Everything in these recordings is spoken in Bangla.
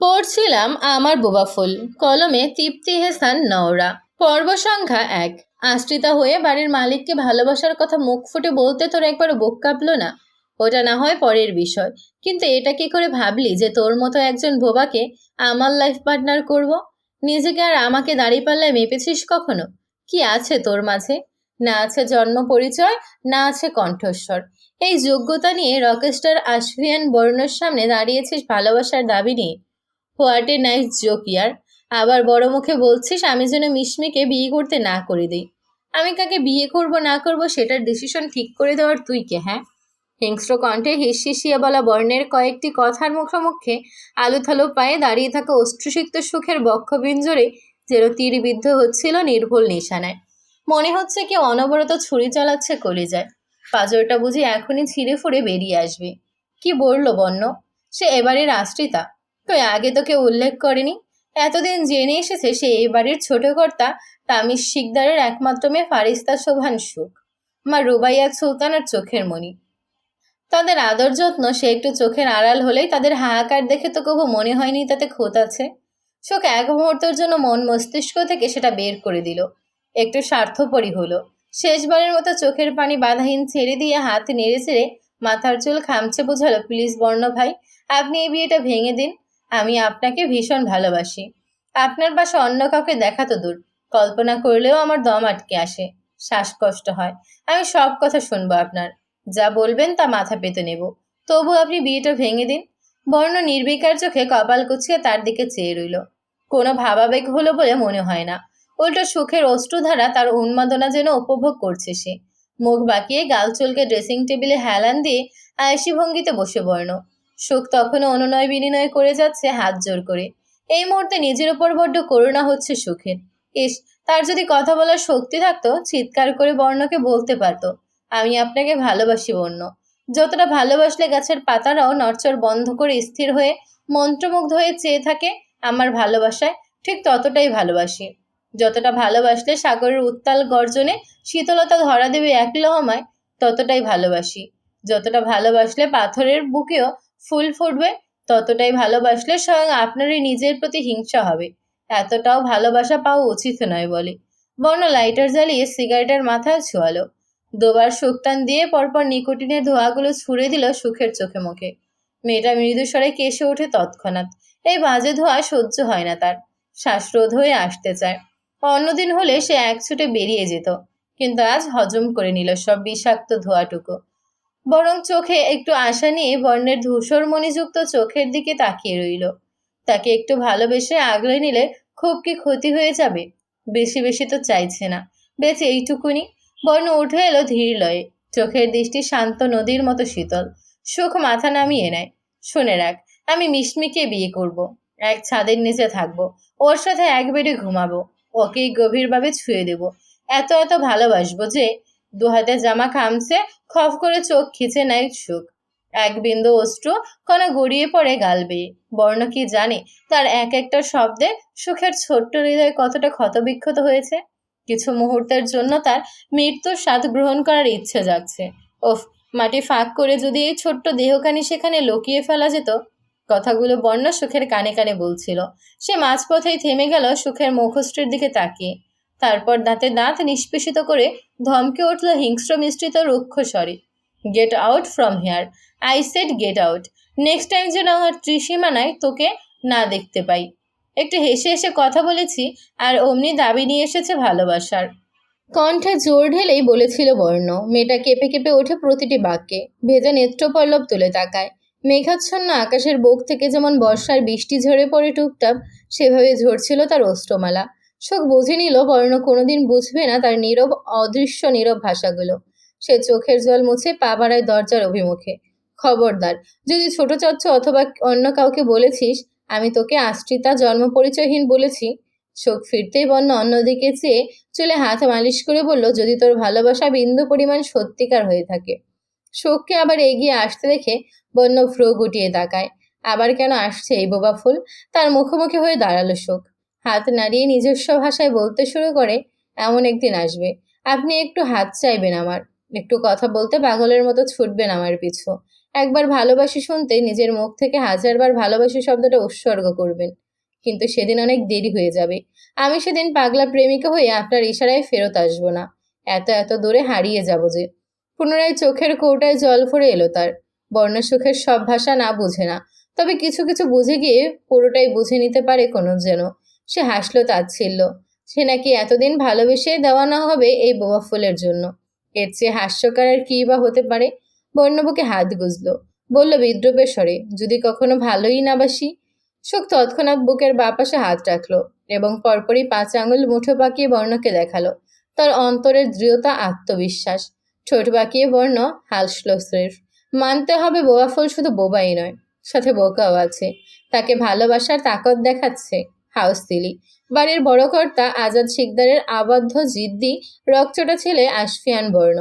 পড়ছিলাম আমার বোবা ফুল, কলমে তৃপ্তি হেসান নওরা। পর্ব সংখ্যা 1। আশ্রিতা হয়ে বাড়ির মালিককে ভালোবাসার কথা মুখ ফুটে বলতে তোর একবারও বুক কাঁপলো না? ওটা না হয় পরের বিষয়, কিন্তু এটা কি করে ভাবলি যে তোর মতো একজন বোবাকে আমার লাইফ পার্টনার করব? নিজেকে আর আমাকে দাঁড়িপাল্লায় মেপেছিস কখনো? কি আছে তোর মাঝে? না আছে জন্ম পরিচয়, না আছে কণ্ঠস্বর। এই যোগ্যতা নিয়ে রকস্টার আশফিয়ান বর্ণর সামনে দাঁড়িয়েছিস ভালোবাসার দাবি নিয়ে। হোয়াট এ নাইস জোক ইয়ার। আবার বড় মুখে বলছিস আমি যেন মিশমিকে বিয়ে করতে না করে দিই। আমি কাকে বিয়ে করব না করব সেটার ডিসিশন ঠিক করে দেওয়ার তুই কে, হ্যাঁ? হিংস্র কণ্ঠে হিসিয়ে বলা বর্ণের কয়েকটি কথার মুখোমুখি আলুথালু পায়ে দাঁড়িয়ে থাকা অশ্রুসিক্ত সুখের বক্ষপিঞ্জরে যেন তীরবিদ্ধ হচ্ছিল নির্ভুল নিশানায়। মনে হচ্ছে কেউ অনবরত ছুরি চালাচ্ছে কলিজায়। পাঁজরটা বুঝি এখনই ছিঁড়ে ফুঁড়ে বেরিয়ে আসবে। কি বলল বর্ণ? সে এবারের আশ্রিতা। কই আগে তো কেউ উল্লেখ করেনি। এতদিন জেনে এসেছে সে এই বাড়ির ছোট কর্তা তামিজ শিকদারের একমাত্র মেয়ে ফারিস্তা শোভান সুখ, মা রুবাইয়াত সুলতানার চোখের মণি। তাদের আদর যত্ন সে একটু চোখের আড়াল হলেই তাদের হাহাকার দেখে তো কবু মনে হয়নি তাতে খুঁত আছে। শোক এক মুহূর্তের জন্য মন মস্তিষ্ক থেকে সেটা বের করে দিল। একটু স্বার্থপরই হলো। শেষবারের মতো চোখের পানি বাধাহীন ছেড়ে দিয়ে হাত নেড়ে চেড়ে মাথার চুল খামচে বোঝালো, প্লিজ বর্ণ ভাই, আপনি এই বিয়েটা ভেঙে দিন। আমি আপনাকে ভীষণ ভালোবাসি। আপনার পাশে অন্য কাউকে দেখা তো দূর, কল্পনা করলেও আমার দম আটকে আসে, শ্বাসকষ্ট হয়। আমি সব কথা শুনবো আপনার, যা বলবেন তা মাথা পেতে নেব। তবু আপনি বিয়েটা ভেঙে দিন। বর্ণ নির্বিকার চোখে কপাল কুঁচিয়ে তার দিকে চেয়ে রইল। কোনো ভাবাবেগ হলো বলে মনে হয় না, উল্টো সুখের অশ্রুধারা তার উন্মাদনা যেন উপভোগ করছে সে। মুখ বাঁকিয়ে গাল চুলকে ড্রেসিং টেবিলে হেলান দিয়ে আয়েসি ভঙ্গিতে বসে বর্ণ। সুখ তখনও অনুনয় বিনিময় করে যাচ্ছে হাত জোর করে। এই মুহূর্তে নিজের উপর বড্ড করুণা হচ্ছে সুখের। ইস, তার যদি কথা বলার শক্তি থাকতো চিৎকার করে বর্ণকে বলতে পারতো, আমি আপনাকে ভালোবাসি বর্ণ। যতটা ভালোবাসলে গাছের পাতারাও নড়চড় বন্ধ করে স্থির হয়ে মন্ত্রমুগ্ধ হয়ে চেয়ে থাকে আমার ভালোবাসায়, ঠিক ততটাই ভালোবাসি। যতটা ভালোবাসলে সাগরের উত্তাল গর্জনে শীতলতা ধরা দেবে এক লহমায়, ততটাই ভালোবাসি। যতটা ভালোবাসলে পাথরের বুকেও ফুল ফুটবে, ততটাই ভালোবাসলে স্বয়ং আপনারই নিজের প্রতি হিংসা হবে। এতটাও ভালোবাসা পাওয়া উচিত নয় বলে বর্ণ লাইটার জ্বালিয়ে সিগারেটের মাথায় ছোঁয়ালো। দুবার শুকটান দিয়ে পরপর নিকোটিনের ধোঁয়াগুলো ছুড়ে দিল সুখের চোখে মুখে। মেয়েটা মৃদু স্বরে কেসে ওঠে তৎক্ষণাৎ। এই বাজে ধোঁয়া সহ্য হয় না তার, শ্বাসরোধ হয়ে আসতে চায়। অন্যদিন হলে সে এক ছুটে বেরিয়ে যেত, কিন্তু আজ হজম করে নিল সব বিষাক্ত ধোঁয়াটুকু। বরং চোখে একটু আশা নিয়ে বর্ণের ধূসরমণিযুক্ত চোখের দিকে তাকিয়ে রইল। তাকে একটু ভালোবেসে আগলে নিলে খুব কি ক্ষতি হয়ে যাবে? বেশি বেশি তো চাইছে না, বেঁচে এইটুকুনি। বর্ণ উঠে এলো ধীর লয়ে, চোখের দৃষ্টি শান্ত নদীর মতো শীতল। সুখ মাথা নামিয়ে নেয়। শুনে রাখ, আমি মিশমিকে বিয়ে করব। এক ছাদের নিচে থাকবো, ওর সাথে এক বেডে ঘুমাবো, ওকেই গভীরভাবে ছুঁয়ে দেব। এত এত ভালোবাসবো যে দু হাতে জামা খামছে, খপ করে চোখ খিচে নেয় সুখ। এক বিন্দু অশ্রু কণা গড়িয়ে পড়ে গাল বেয়ে। বর্ণ কি জানে তার এক একটা শব্দে সুখের ছোট্ট হৃদয় কতটা ক্ষতবিক্ষত হয়েছে? কিছু মুহূর্তের জন্য তার মৃত্যুর স্বাদ গ্রহণ করার ইচ্ছে যাচ্ছে। ওফ, মাটি ফাঁক করে যদি এই ছোট্ট দেহখানি সেখানে লুকিয়ে ফেলা যেত। কথাগুলো বর্ণ সুখের কানে কানে বলছিল। সে মাঝপথেই থেমে গেল সুখের মুখশ্রীর দিকে তাকিয়ে। তারপর দাঁতে দাঁত নিষ্পেষিত করে ধমকে উঠল হিংস্র মিশ্রিত রুক্ষ স্বরে, get out from here. I said get out. Next time যেন আমার ত্রিসীমানায় তোকে না দেখতে পাই। একটু হেসে হেসে কথা বলেছি, আর অমনি দাবি নিয়ে এসেছে ভালোবাসার। কণ্ঠে জোর ঢেলেই বলেছিল বর্ণ। মেয়েটা কেঁপে কেঁপে ওঠে প্রতিটি বাক্যে, ভেজা নেত্রপল্লব তুলে তাকায়। মেঘাচ্ছন্ন আকাশের বুক থেকে যেমন বর্ষার বৃষ্টি ঝরে পড়ে টুপটাপ, সেভাবে ঝরছিল তার অস্ত্রমালা। শোক বুঝে নিল বর্ণ কোনোদিন বুঝবে না তার নীরব অদৃশ্য নীরব ভাষাগুলো। সে চোখের জল মুছে পা বাড়ায় দরজার অভিমুখে। খবরদার, যদি ছোট চাচ্ছ অথবা অন্য কাউকে বলেছিস আমি তোকে আশ্রিতা জন্ম পরিচয়হীন বলেছি। শোক ফিরতেই বর্ণ অন্যদিকে চেয়ে চুলে হাত মালিশ করে বলল, যদি তোর ভালোবাসা বিন্দু পরিমাণ সত্যিকার হয়ে থাকে। শোককে আবার এগিয়ে আসতে দেখে বন্য ভ্রু গুটিয়ে তাকায়। আবার কেন আসছে এই বোবা ফুল? তার মুখোমুখি হয়ে দাঁড়ালো শোক। হাত নাড়িয়ে নিজস্ব ভাষায় বলতে শুরু করে, এমন একদিন আসবে আপনি একটু হাত চাইবেন আমার, একটু কথা বলতে পাগলের মতো ছুটবেন আমার পিছু। একবার ভালোবাসি শুনতে নিজের মুখ থেকে হাজারবার ভালোবাসি শব্দটা উৎসর্গ করবেন, কিন্তু সেদিন অনেক দেরি হয়ে যাবে। আমি সেদিন পাগলা প্রেমিকা হয়ে আপনার ইশারায় ফেরত আসবো না, এত এত দূরে হারিয়ে যাব যে। পুনরায় চোখের কৌটায় জল ভরে এলো তার। বর্ণসুখের সব ভাষা না বুঝে না, তবে কিছু কিছু বুঝে গিয়ে পুরোটাই বুঝে নিতে পারে কোনো যেন। সে হাসলো তাচ্ছিল্য। সে নাকি এতদিন ভালোবেসে দেওয়া না হবে এই বোবা ফুলের জন্য। এর চেয়ে হাস্যকর আর কী বা হতে পারে। বর্ণবুকে হাত গুজলো, বলল বিদ্রুপের স্বরে, যদি কখনো ভালোই না বাসি। সুখ তৎক্ষণাৎ বুকের বাপাশে হাত রাখলো এবং পরপরই 5 আঙুল মুঠো পাকিয়ে বর্ণকে দেখালো। তার অন্তরের দৃঢ়তা, আত্মবিশ্বাস। ঠোঁট বাঁকিয়ে বর্ণ হাসল স্রেফ। মানতে হবে বোবা ফুল শুধু বোবাই নয়, সাথে বোকাও আছে। তাকে ভালোবাসার তাকত দেখাচ্ছে। হাউস দিলি বাড়ির বড় কর্তা আজাদ শিকদারের আবদ্ধ জিদ্দি রকচটা ছেলে আশফিয়ান বর্ণ।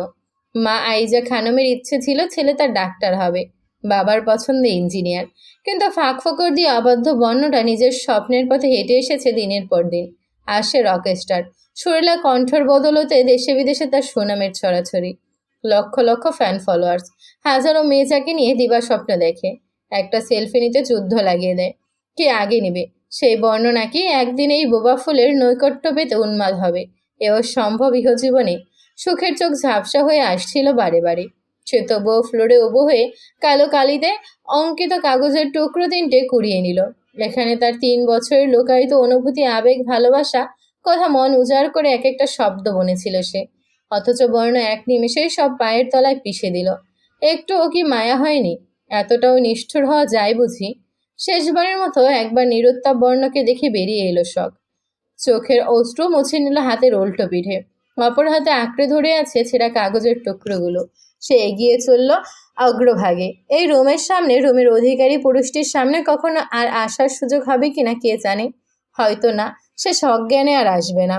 মা আইজা খানমের ইচ্ছে ছিল ছেলে তার ডাক্তার হবে, বাবার পছন্দে ইঞ্জিনিয়ার। কিন্তু ফাঁক ফোকর দিয়ে আবদ্ধ বর্ণটা নিজের স্বপ্নের পথে হেঁটে এসেছে দিনের পর দিন। আর সে রকস্টার। সুরেলা কণ্ঠর বদলতে দেশে বিদেশে তার সুনামের ছড়াছড়ি। Lakh lakh fan followers. হাজারো মেয়ে যাকে নিয়ে দিবা স্বপ্ন দেখে। একটা সেলফি নিতে যুদ্ধ লাগিয়ে দেয়। কে আগে নেবে সেই বর্ণ নাকি একদিন এই বোবা ফুলের নৈকট্য পেতে উন্মাদ হবে। এও সম্ভব ইহজীবনে। সুখের চোখ ঝাপসা হয়ে আসছিল বারে বারে। সে তবুও ফ্লোরে উবু হয়ে কালো কালিতে অঙ্কিত কাগজের টুকরো 3টে কুড়িয়ে নিল। এখানে তার 3 বছরের লোকায়িত অনুভূতি, আবেগ, ভালোবাসা কথা মন উজাড় করে এক একটা শব্দ বনেছিল সে। অথচ বর্ণ এক নিমেষেই সব পায়ের তলায় পিষে দিল। একটুও কি মায়া হয়নি? এতটাও নিষ্ঠুর হওয়া যায় বুঝি? শেষবারের মতো একবার নিরুত্তাপ বর্ণকে দেখে বেরিয়ে এলো শখ। চোখের অশ্রু মুছে নিল হাতের উল্টো পিঠে। অপর হাতে আঁকড়ে ধরে আছে ছেঁড়া কাগজের টুকরোগুলো। সে এগিয়ে চলল অগ্রভাগে। এই রুমের সামনে, রুমের অধিকারী পুরুষটির সামনে কখনো আর আসার সুযোগ হবে কিনা কে জানে। হয়তো না, সে সজ্ঞানে আর আসবে না।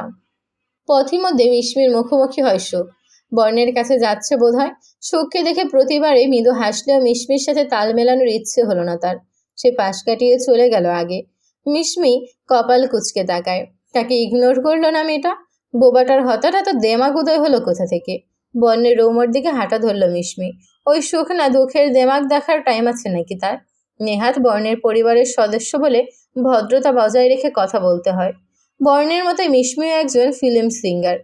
পথিমধ্যে মিশমির মুখোমুখি হয় সুখ। বর্ণের কাছে যাচ্ছে বোধ হয়। সুখকে দেখে প্রতিবারে মৃদু হাসলেও মিশমির সাথে তাল মেলানোর ইচ্ছে হলো না তার। সে পাশ কাটিয়ে চলে গেল আগে। মিশমি কপাল কুঁচকে তাকায়। তাকে ইগনোর করলো না মেয়েটা। বোবাটার হঠাৎ এত দেমাগ উদয় হলো কোথা থেকে? বর্ণের রৌমর দিকে হাঁটা ধরল মিশমি। ওই সুখ না দুঃখের দেমাগ দেখার টাইম আছে নাকি তার? নেহাত বর্ণের পরিবারের সদস্য বলে ভদ্রতা বজায় রেখে কথা বলতে হয়। বর্ণের মতো মিশমিও একজন ফিল্ম সিঙ্গার।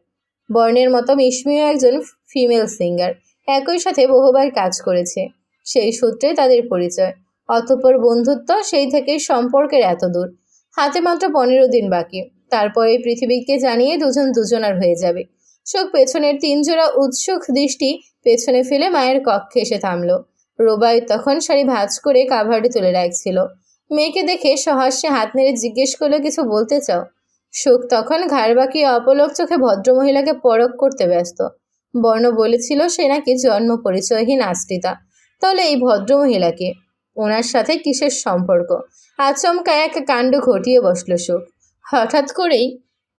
বর্ণের মতো মিশমিও একজন ফিমেল সিঙ্গার। একই সাথে বহুবার কাজ করেছে। সেই সূত্রে তাদের পরিচয়। অতঃপর বন্ধুত্ব, সেই থেকেই সম্পর্কের এত দূর। হাতে মাত্র 15 দিন বাকি। তারপর এই পৃথিবীকে জানিয়ে দুজন দুজনার হয়ে যাবে। সুখ পেছনের 3 জোড়া উৎসুক দৃষ্টি পেছনে ফেলে মায়ের কক্ষে এসে থামল। রোবাই তখন শাড়ি ভাঁজ করে কাভারে তুলে রাখছিল। মেয়েকে দেখে সহাস্যে হাত নেড়ে জিজ্ঞেস করলো, কিছু বলতে চাও? সুখ তখন ঘাড় বাঁকিয়ে অপলক চোখে ভদ্রমহিলাকে পরখ করতে ব্যস্ত। বর্ণ বলেছিল সে নাকি জন্ম পরিচয়হীন আশ্রিতা। তাহলে এই ভদ্রমহিলাকে, ওনার সাথে কিসের সম্পর্ক? আচমকা এক কাণ্ড ঘটিয়ে বসল সুখ। হঠাৎ করেই